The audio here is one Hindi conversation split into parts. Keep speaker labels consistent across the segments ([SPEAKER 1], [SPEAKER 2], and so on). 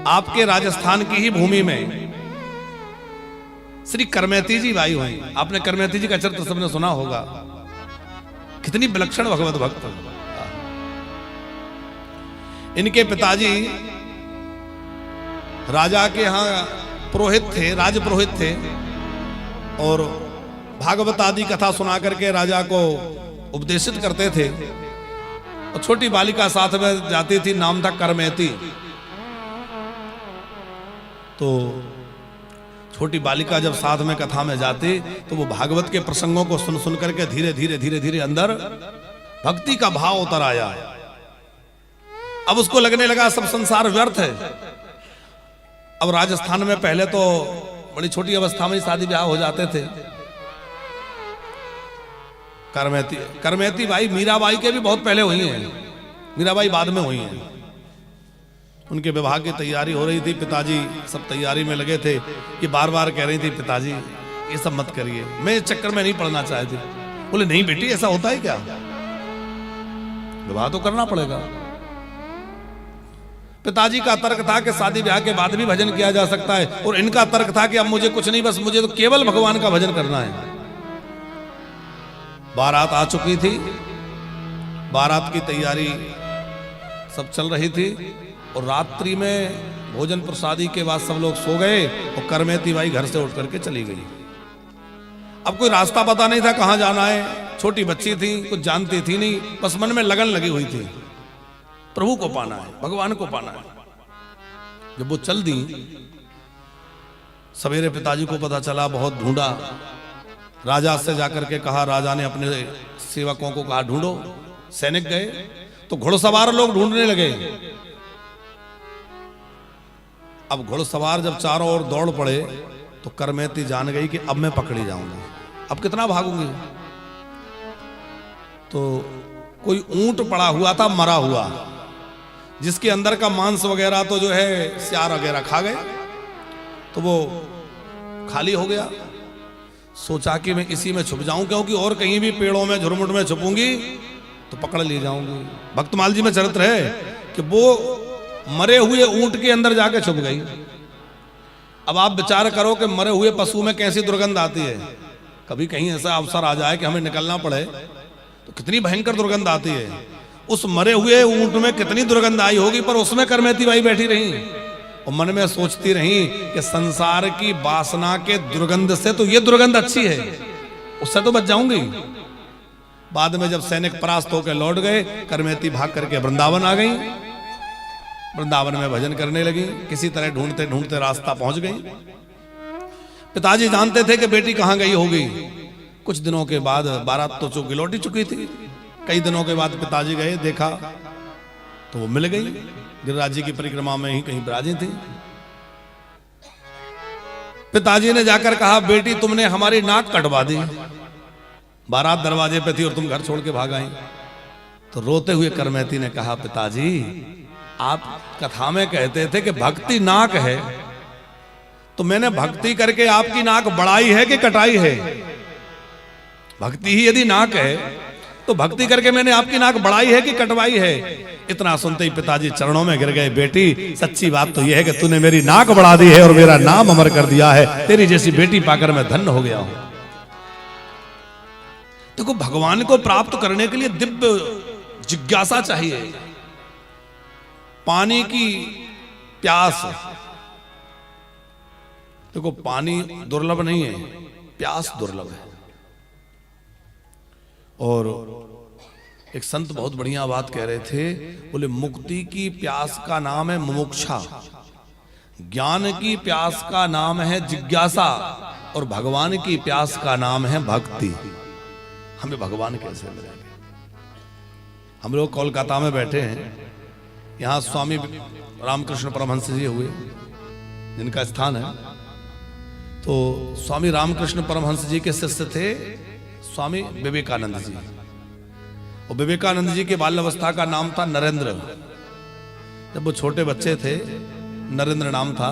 [SPEAKER 1] आपके राजस्थान की ही भूमि में श्री करमेती जी भाई हुई। आपने करमेती जी का चरित्र सबने सुना होगा, कितनी विलक्षण भगवत भक्त। इनके पिताजी राजा के यहां पुरोहित थे, राज पुरोहित थे, और भागवत आदि कथा सुना करके राजा को उपदेशित करते थे। और छोटी बालिका साथ में जाती थी, नाम था करमेती। तो छोटी बालिका जब साथ में कथा में जाती तो वो भागवत के प्रसंगों को सुन सुन करके धीरे धीरे धीरे धीरे अंदर भक्ति का भाव उतर आया। अब उसको लगने लगा सब संसार व्यर्थ है। अब राजस्थान में पहले तो बड़ी छोटी अवस्था में ही शादी ब्याह हो जाते थे। करमेती भाई मीराबाई के भी बहुत पहले हुई हैं, मीराबाई बाद में हुई हैं। उनके विवाह की तैयारी हो रही थी, पिताजी सब तैयारी में लगे थे। ये बार बार कह रही थी, पिताजी ये सब मत करिए, मैं इस चक्कर में नहीं पड़ना चाहती। बोले नहीं बेटी, ऐसा होता है क्या, विवाह तो करना पड़ेगा। पिताजी का तर्क था कि शादी ब्याह के बाद भी भजन किया जा सकता है, और इनका तर्क था कि अब मुझे कुछ नहीं, बस मुझे तो केवल भगवान का भजन करना है। बारात आ चुकी थी, बारात की तैयारी सब चल रही थी, और रात्रि में भोजन प्रसादी के बाद सब लोग सो गए और करमेती बाई घर से उठ करके चली गई। अब कोई रास्ता पता नहीं था कहां जाना है, छोटी बच्ची थी, कुछ जानती थी नहीं, बस मन में लगन लगी हुई थी, प्रभु को पाना है, भगवान को पाना है। जब वो चल दी, सवेरे पिताजी को पता चला, बहुत ढूंढा, राजा से जाकर के कहा, राजा ने अपने सेवकों को कहा ढूंढो। सैनिक गए तो घुड़सवार लोग ढूंढने लगे। अब घुड़सवार जब चारों ओर दौड़ पड़े तो करमेती जान गई कि अब मैं पकड़ी जाऊंगी, अब कितना भागूंगी। तो कोई ऊंट पड़ा हुआ था, मरा हुआ, जिसके अंदर का मांस वगैरह तो जो है सियार वगैरह खा गए, तो वो खाली हो गया। सोचा कि मैं इसी में छुप जाऊं, क्योंकि और कहीं भी पेड़ों में झुरमुट में छुपूंगी तो पकड़ ली जाऊंगी। भक्तमाल जी में चरित्र है कि वो मरे हुए ऊंट के अंदर जाके छुप गई। अब आप विचार करो कि मरे हुए पशु में कैसी दुर्गंध आती है। कभी कहीं ऐसा अवसर आ जाए कि हमें निकलना पड़े तो कितनी भयंकर दुर्गंध आती है। उस मरे हुए ऊंट में कितनी दुर्गंध आई होगी, पर उसमें करमेती बाई बैठी रही और मन में सोचती रही कि संसार की वासना के दुर्गंध से तो ये दुर्गंध अच्छी है, उससे तो बच जाऊंगी। बाद में जब सैनिक परास्त होकर लौट गए, करमेती भाग करके वृंदावन आ गई। वृंदावन में भजन करने लगी, किसी तरह ढूंढते ढूंढते रास्ता पहुंच गई। पिताजी जानते थे कि बेटी कहां गई होगी। कुछ दिनों के बाद बारात तो चूंकि लौटी चुकी थी, कई दिनों के बाद पिताजी गए, देखा तो वो मिल गई, गिरिराज जी की परिक्रमा में ही कहीं विराजी थी। पिताजी ने जाकर कहा, बेटी तुमने हमारी नाक कटवा दी, बारात दरवाजे पे थी और तुम घर छोड़ के भाग आई। तो रोते हुए करमेती ने कहा, पिताजी आप कथा में कहते थे कि भक्ति नाक है, तो मैंने भक्ति करके आपकी नाक बढ़ाई है कि कटाई है? भक्ति ही यदि नाक है तो भक्ति करके मैंने आपकी नाक बढ़ाई है कि कटवाई है? इतना सुनते ही पिताजी चरणों में गिर गए। बेटी सच्ची बात तो यह है कि तूने मेरी नाक बढ़ा दी है और मेरा नाम अमर कर दिया है। तेरी जैसी बेटी पाकर मैं धन्य हो गया हूं। देखो, भगवान को प्राप्त करने के लिए दिव्य जिज्ञासा चाहिए। पानी की प्यास, देखो पानी दुर्लभ नहीं है, प्यास दुर्लभ है। और एक संत बहुत बढ़िया बात कह रहे थे, बोले मुक्ति की प्यास का नाम है मुमुक्षा, ज्ञान की प्यास का नाम है जिज्ञासा, और भगवान की प्यास का नाम है भक्ति। हमें भगवान कैसे मिलेंगे? हम लोग कोलकाता में बैठे हैं, यहाँ स्वामी रामकृष्ण परमहंस जी हुए, जिनका स्थान है। तो स्वामी रामकृष्ण परमहंस जी के शिष्य थे स्वामी विवेकानंद जी, और विवेकानंद जी के बाल्यावस्था का नाम था नरेंद्र। जब वो छोटे बच्चे थे, नरेंद्र नाम था।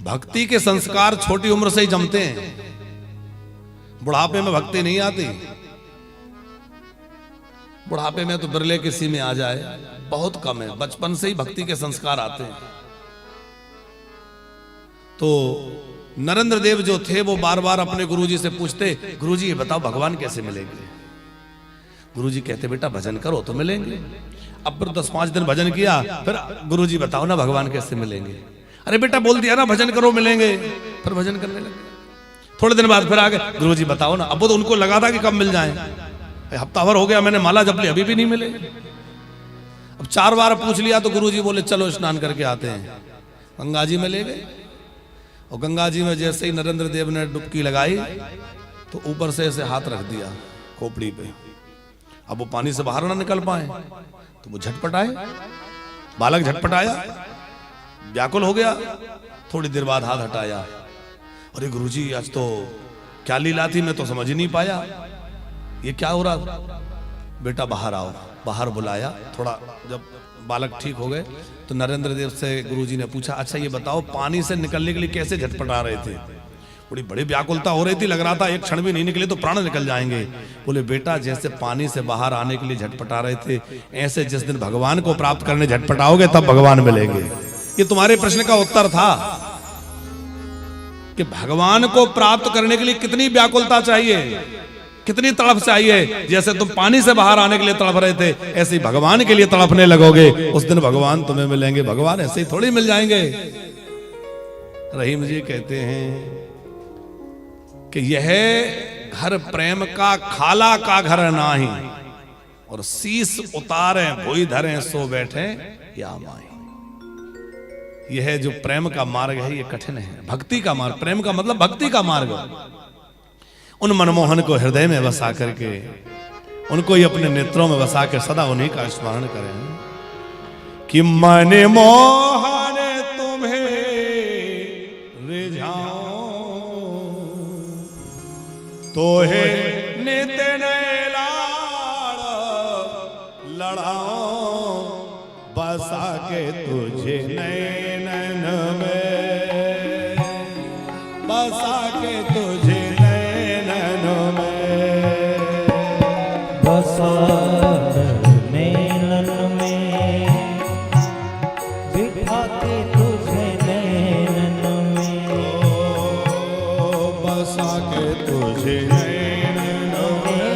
[SPEAKER 1] भक्ति के संस्कार छोटी उम्र से ही जमते हैं, बुढ़ापे में भक्ति नहीं आती। बुढ़ापे में तो बिरले किसी में आ जाए। बहुत कम है, बचपन से ही भक्ति के संस्कार आते हैं। तो नरेंद्र देव जो थे वो बार बार अपने गुरुजी से पूछते, गुरुजी ये बताओ भगवान कैसे मिलेंगे। गुरुजी कहते बेटा भजन करो तो मिलेंगे। अब फिर 10-5 दिन भजन किया, फिर गुरुजी बताओ ना भगवान कैसे मिलेंगे। अरे बेटा बोल दिया ना भजन करो मिलेंगे, फिर भजन करने लगे। थोड़े दिन बाद फिर आ गए, गुरुजी बताओ ना। अब वो तो उनको लगा था कि कब मिल जाए, हफ्ता भर हो गया मैंने माला जप ली, अभी भी नहीं मिले। अब 4 बार पूछ लिया तो गुरुजी बोले चलो स्नान करके आते हैं। गंगा जी में ले गए, और गंगा जी में जैसे ही नरेंद्र देव ने डुबकी लगाई तो ऊपर से ऐसे हाथ रख दिया खोपड़ी पे। अब वो पानी से बाहर ना निकल पाए तो वो झटपटाए, बालक झटपटाया, व्याकुल हो गया। थोड़ी देर बाद हाथ हटाया, अरे गुरुजी आज तो क्या लीला थी, मैं तो समझ ही नहीं पाया, ये क्या हो रहा। बेटा बाहर आओ। बाहर बुलाया। थोड़ा जब बालक ठीक हो गए तो नरेंद्र देव से गुरुजी ने पूछा, अच्छा ये बताओ पानी से निकलने के लिए कैसे झटपटा रहे थे। बड़ी व्याकुलता हो रही थी, लग रहा था एक क्षण भी नहीं निकले तो प्राण निकल जाएंगे। बोले बेटा जैसे पानी से बाहर आने के लिए झटपटा रहे थे, ऐसे जिस दिन भगवान को प्राप्त करने झटपटाओगे तब भगवान मिलेंगे। ये तुम्हारे प्रश्न का उत्तर था कि भगवान को प्राप्त करने के लिए कितनी व्याकुलता चाहिए, कितनी तड़प चाहिए। जैसे तुम पानी से बाहर आने के लिए तड़प रहे थे, ऐसे ही भगवान के लिए तड़पने लगोगे, उस दिन भगवान तुम्हें मिलेंगे। भगवान ऐसे ही थोड़ी मिल जाएंगे। रहीम जी कहते हैं कि यह घर प्रेम का खाला का घर नाही, और शीस उतारे भोई धरे सो बैठे या माई। यह जो प्रेम का मार्ग है ये कठिन है, भक्ति का मार्ग। प्रेम का मतलब भक्ति का मार्ग। उन मनमोहन को हृदय में बसा करके, उनको ही अपने नेत्रों में बसा कर सदा उन्हीं का स्मरण करें कि मनमोहन तुम्हें रिझाऊं तो है नित लाड़ लड़ाऊं बसा के तुझे नैनन में, बसा के तुझे
[SPEAKER 2] नैनन में, बिठा के तुझे नैनन में,
[SPEAKER 1] बसा के तुझे नैनन में,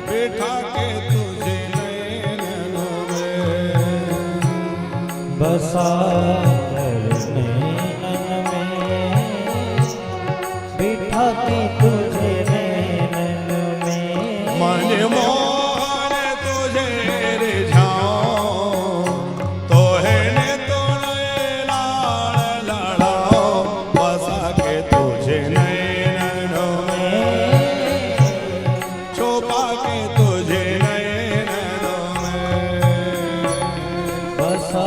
[SPEAKER 1] बिठा के तुझे नैनन में,
[SPEAKER 2] बसा नैनन में, बिठा के तुझे
[SPEAKER 1] मनमोहन तुझे रिझाऊं तो है ने तो लाड़ लड़ाऊं बसा के तुझे नैनन में, छुपा के तुझे नैनन में,
[SPEAKER 2] बसा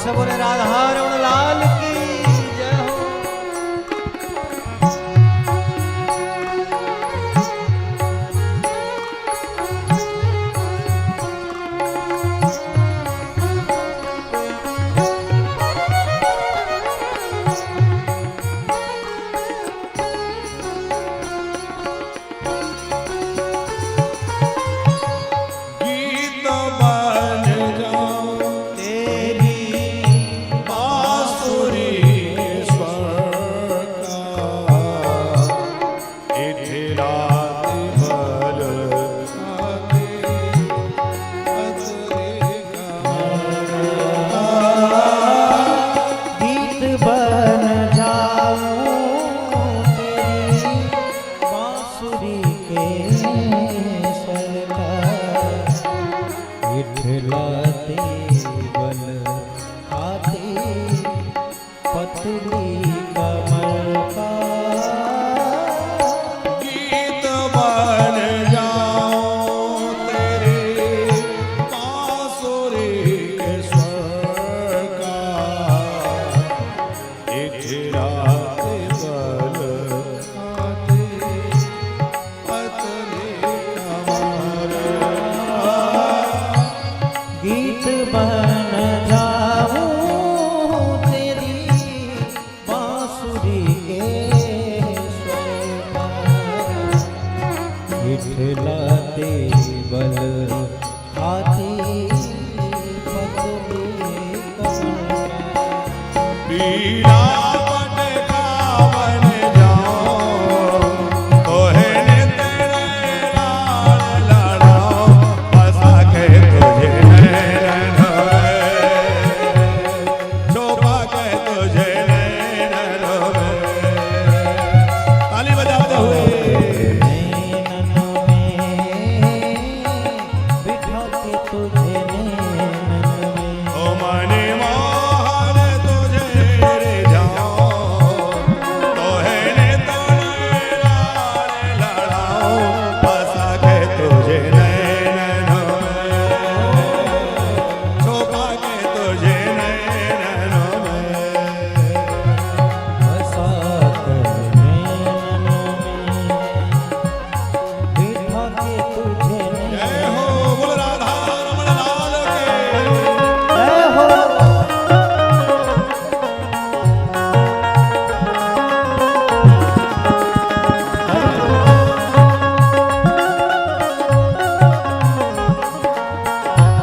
[SPEAKER 2] सब बोले राधा रमण लाल की जय हो।
[SPEAKER 1] गीत बन जाऊं तेरी
[SPEAKER 2] बन जाऊं तेरी बांसुरी के स्वर पर। इठलाते बल हाथी पतले कमर।
[SPEAKER 1] पीड़ा